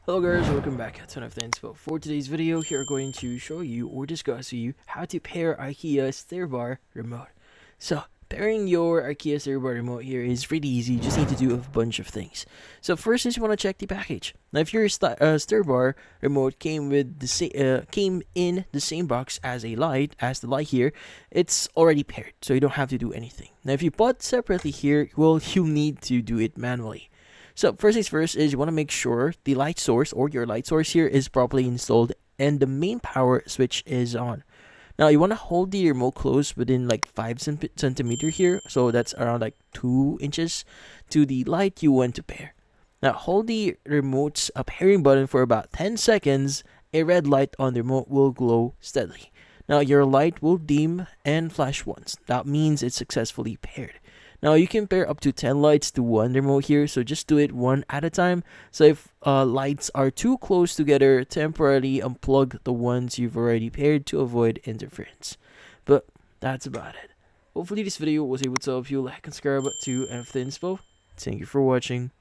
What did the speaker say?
Hello guys, welcome back to another inspo. For today's video, here we're going to show you or discuss with you how to pair Ikea Styrbar remote. So pairing your Ikea Styrbar remote here is really easy. You just need to do a bunch of things. So first is you want to check the package. Now if your Styrbar remote came with came in the same box as the light here, it's already paired, so you don't have to do anything. Now if you bought separately here, well, you need to do it manually. So first things first is you want to make sure the light source or your light source here is properly installed and the main power switch is on. Now you want to hold the remote close within like 5 centimeter here, so that's around like 2 inches to the light you want to pair. Now hold the remote's pairing button for about 10 seconds. A red light on the remote will glow steadily. Now your light will dim and flash once. That means it's successfully paired. Now you can pair up to 10 lights to one remote here, so just do it one at a time. So if lights are too close together, temporarily unplug the ones you've already paired to avoid interference. But that's about it. Hopefully this video was able to help you. Like and subscribe to NFTinspo. Thank you for watching.